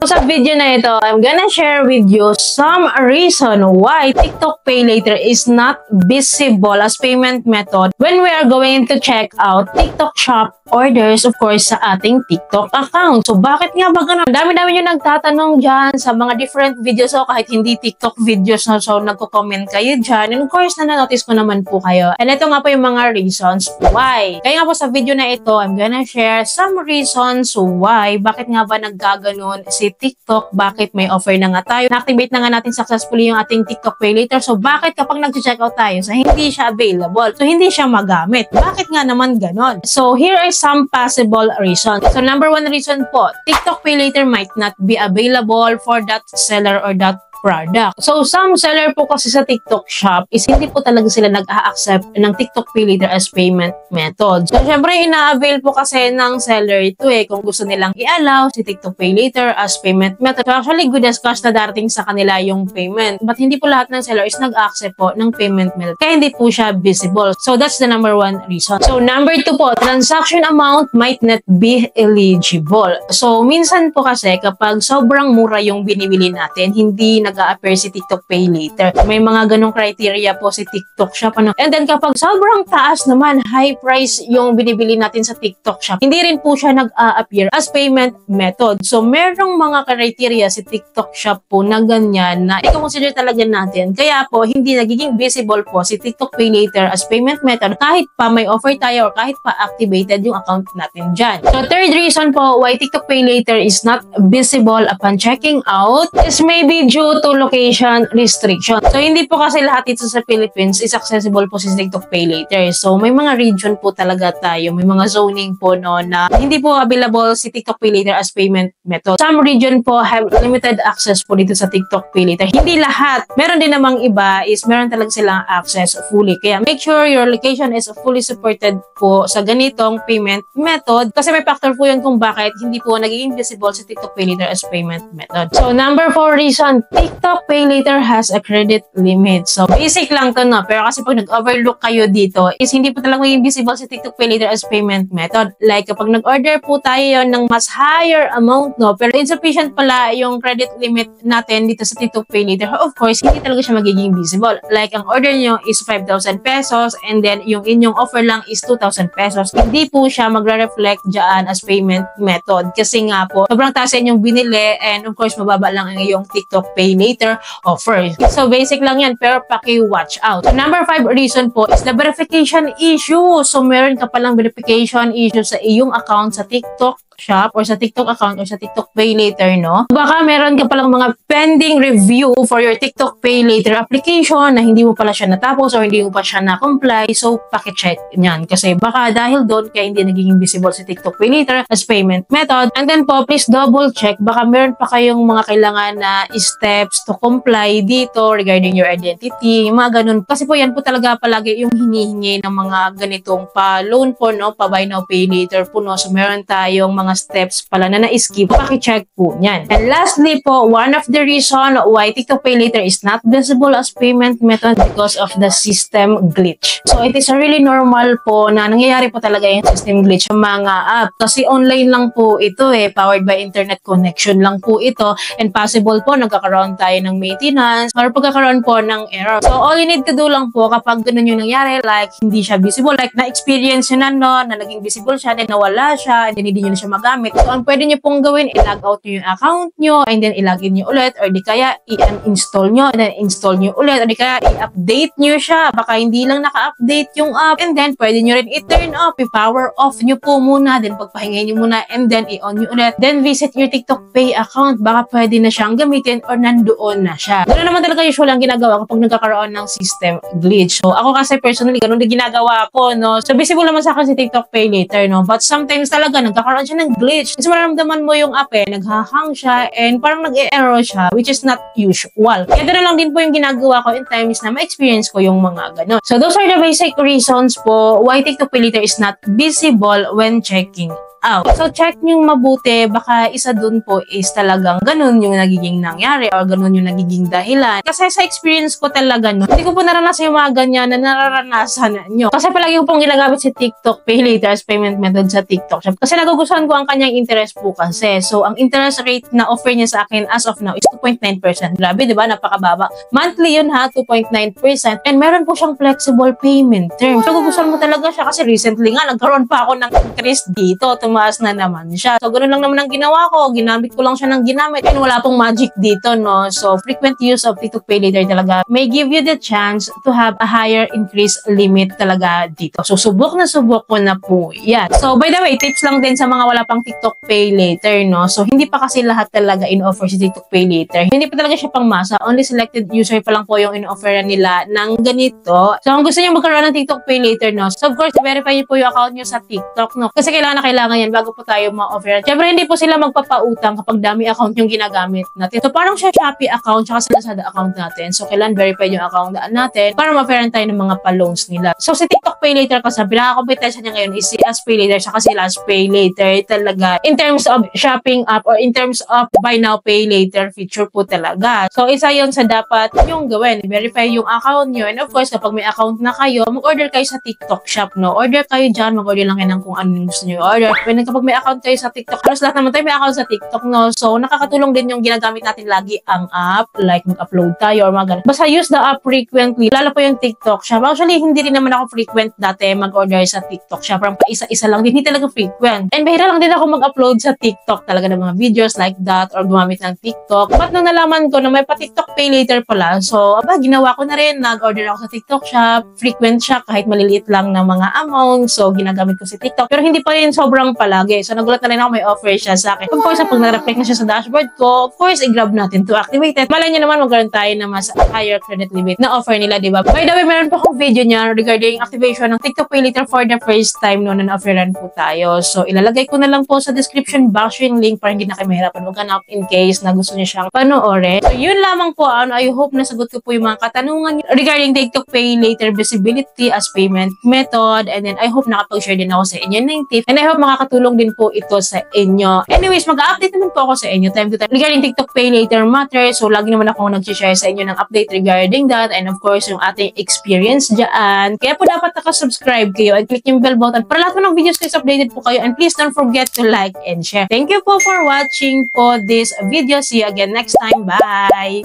Sa video na ito, I'm gonna share with you some reason why TikTok Pay Later is not visible as payment method when we are going to check out TikTok Shop orders, of course, sa ating TikTok account. So, bakit nga ba ganun? Dami-dami nyo nagtatanong dyan sa mga different videos o kahit hindi TikTok videos na. So, nagko-comment kayo dyan. And of course, na-notice ko naman po kayo. And ito nga po yung mga reasons why. Kaya nga po sa video na ito, I'm gonna share some reasons why. Bakit nga ba naggaganon si TikTok? Bakit may offer na nga tayo? Na-activate na nga natin successfully yung ating TikTok Pay Later. So, bakit kapag nag-check out tayo, so hindi siya available? So, hindi siya magamit. Bakit nga naman ganon? So, here are some possible reasons. So, number one reason po, TikTok Pay Later might not be available for that seller or that product. So, some seller po kasi sa TikTok Shop is hindi po talaga sila nag-a-accept ng TikTok Pay Later as payment method. So, syempre, ina-avail po kasi ng seller ito kung gusto nilang i-allow si TikTok Pay Later as payment method. So, actually, good as cash na darating sa kanila yung payment. But hindi po lahat ng seller is nag-accept po ng payment method. Kaya hindi po siya visible. So, that's the number one reason. So, number two po, transaction amount might not be eligible. So, minsan po kasi kapag sobrang mura yung binibili natin, hindi nag-a-appear si TikTok Pay Later. May mga ganong criteria po si TikTok Shop. And then kapag sobrang taas naman, high price yung binibili natin sa TikTok Shop, hindi rin po siya nag-a-appear as payment method. So, merong mga criteria si TikTok Shop po na ganyan na i-consider talaga natin. Kaya po, hindi nagiging visible po si TikTok Pay Later as payment method kahit pa may offer tayo or kahit pa activated yung account natin dyan. So, third reason po why TikTok Pay Later is not visible upon checking out is maybe due to location restriction. So, hindi po kasi lahat dito sa Philippines is accessible po si TikTok Pay Later. So, may mga region po talaga tayo. May mga zoning po no na hindi po available si TikTok Pay Later as payment method. Some region po have limited access po dito sa TikTok Pay Later. Hindi lahat. Meron din namang iba is meron talaga silang access fully. Kaya make sure your location is fully supported po sa ganitong payment method. Kasi may factor po yun kung bakit hindi po nagiging visible si TikTok Pay Later as payment method. So, number 4 reason, TikTok Pay Later has a credit limit. So, basic lang to no. Pero kasi pag nag-overlook kayo dito, is hindi po talaga maging visible si TikTok Pay Later as payment method. Like, kapag nag-order po tayo ng mas higher amount, no, pero insufficient pala yung credit limit natin dito sa TikTok Pay Later, of course, hindi talaga siya magiging visible. Like, ang order nyo is 5,000 pesos and then yung inyong offer lang is 2,000 pesos. Hindi po siya magre-reflect dyan as payment method. Kasi nga po, sobrang taas yung binili and of course, mababa lang ang iyong TikTok Pay Later offer. So, basic lang yan, pero paki-watch out. So, number 5 reason po is the verification issue. So, meron ka palang verification issue sa iyong account sa TikTok Shop or sa TikTok account or sa TikTok Pay Later, no? Baka meron ka palang mga pending review for your TikTok Pay Later application na hindi mo pala siya natapos or hindi mo pa siya na-comply. So, paki-check niyan. Kasi baka dahil doon kaya hindi nagiging visible si TikTok Pay Later as payment method. And then po, please double check. Baka meron pa kayong mga kailangan na steps to comply dito regarding your identity. Yung mga ganun. Kasi po yan po talaga palagi yung hinihingi ng mga ganitong pa-loan po, no? Pa-buy now, pay later po, no? So, meron tayong mga steps pala na na-skip, paki-check po niyan. And lastly po, one of the reason why TikTok Pay Later is not visible as payment method because of the system glitch. So, it is a really normal po na nangyayari po talaga yung system glitch sa mga app. Kasi online lang po ito powered by internet connection lang po ito and possible po nagkakaroon tayo ng maintenance or pagkakaroon po ng error. So, all you need to do lang po kapag ganun yung nangyari, like hindi siya visible, like na-experience yun na naging visible siya, then nawala siya, and then hindi nyo na siya magamit. So, ang pwede nyo pong gawin, i-log out nyo yung account nyo, and then i-login nyo ulit, or di kaya i-uninstall nyo, and then install nyo ulit, or di kaya i-update nyo siya. Baka hindi lang naka-update yung app, and then pwede nyo rin i-turn off, i-power off nyo po muna, then pagpahingay nyo muna, and then i-on nyo ulit. Then visit your TikTok Pay account, baka pwede na siyang gamitin or nandoon na siya. Ganoon naman talaga usual ang ginagawa kapag nagkakaroon ng system glitch. So, ako kasi personally, ganun din ginagawa ko, no? So, visible naman sa akin si TikTok Pay Later, no? But sometimes talaga, nagkakaroon siya ng glitch. Kasi maramdaman mo yung app naghahang siya and parang nag-e-error siya, which is not usual. Kaya ganoon lang din po yung ginagawa ko in times na ma-experience ko yung mga ganun. So, those are the basic reasons po why TikTok Pay Later is not visible when checking out. So, check nyo mabuti, baka isa dun po is talagang ganun yung nagiging nangyari or ganun yung nagiging dahilan. Kasi sa experience ko talaga, no, hindi ko po naranasan yung mga ganyan na nararanasan nyo. Kasi palagi ko pong ginagamit si TikTok Pay Later as payment method sa TikTok Shop. Kasi nagugustuhan ko ang kanyang interest po kasi. So, ang interest rate na offer niya sa akin as of now is 2.9%. Grabe, di ba? Napakababa. Monthly yun ha, 2.9%. And meron po siyang flexible payment term. So, gugustuhan mo talaga siya kasi recently nga, nagkaroon pa ako ng increase dito. Tumaas na naman siya. So, ganoon lang naman ang ginawa ko. Ginamit ko lang siya ng ginamit. And wala pong magic dito, no? So, frequent use of TikTok Pay Later talaga may give you the chance to have a higher increase limit talaga dito. So, subok ko na po yan. So, by the way, tips lang din sa mga wala pang TikTok Pay Later, no? So, hindi pa kasi lahat talaga in-offer si TikTok Pay Later. Hindi pa talaga siya pang masa. Only selected user pa lang po yung in-offeran nila ng ganito. So, kung gusto niyo magkaroon ng TikTok Pay Later, no? So, of course, verify niyo po yung account niyo sa TikTok, no? Kasi kailangan yan bago po tayo ma-offer. Siyempre, hindi po sila magpapautang kapag dami account yung ginagamit natin. So, parang siya Shopee account tsaka sa Lazada account natin. So, kailangan verify yung account natin para ma-offeran tayo ng mga pa-loans nila. So, si TikTok Pay Later kasi, pinaka-kompetensya niya ngayon is si As Pay Later tsaka si Last Pay Later talaga. In terms of shopping app or in terms of buy now, pay later feature po talaga. So, isa yun sa dapat yung gawin. Verify yung account nyo. And of course, kapag may account na kayo, mag-order kayo sa TikTok Shop, no? Order kayo dyan, mag-order lang kayo ng kung ano yung gusto nyo order. When kapag may account kayo sa TikTok, halos lahat naman tayo may account sa TikTok, no? So, nakakatulong din yung ginagamit natin lagi ang app, like mag-upload tayo or mga ganun. Basta use the app frequently, lalo po yung TikTok Shop. Actually, hindi rin naman ako frequent dati mag-order sa TikTok Shop. Parang pa-isa-isa lang din, hindi talaga frequent. And bahira lang din ako mag-upload sa TikTok talaga ng mga videos like that or gumamit ng TikTok. But nung nalaman ko na may pa-TikTok Pay Later pala, so, ginawa ko na rin. Nag-order ako sa TikTok Shop. Frequent siya kahit maliliit lang ng mga amount. So, ginagamit ko si TikTok. Pero hindi pa rin sobrang palagi. So, nagulat na rin ako may offer siya sa akin. Of course, pag na-reflect na siya sa dashboard ko, of course, i-grab natin to activate it. Malay nyo naman, magkaroon tayo na mas higher credit limit na offer nila, diba? By the way, meron po akong video niya regarding activation ng TikTok Pay Later for the first time no, na na-offeran po tayo. So, ilalagay ko na lang po sa description box yung link para hindi na kayo mahirapan maghanap in case na gusto niyo siyang panoorin. So, yun lamang po. I hope nasagot ko po yung mga katanungan regarding TikTok Pay Later visibility as payment method. And then, I hope nakapag-share din ako sa inyo ng tip. And I hope makakatulong din po ito sa inyo. Anyways, mag-update naman po ako sa inyo time to time regarding TikTok Pay Later matter. So, lagi naman ako nag-share sa inyo ng update regarding that. And of course, yung ating experience dyan. Kaya po dapat nakasubscribe kayo and click yung bell button para lahat po ng videos guys updated po kayo. And please don't forget to like and share. Thank you po for watching po this video. See you again next time. Bye!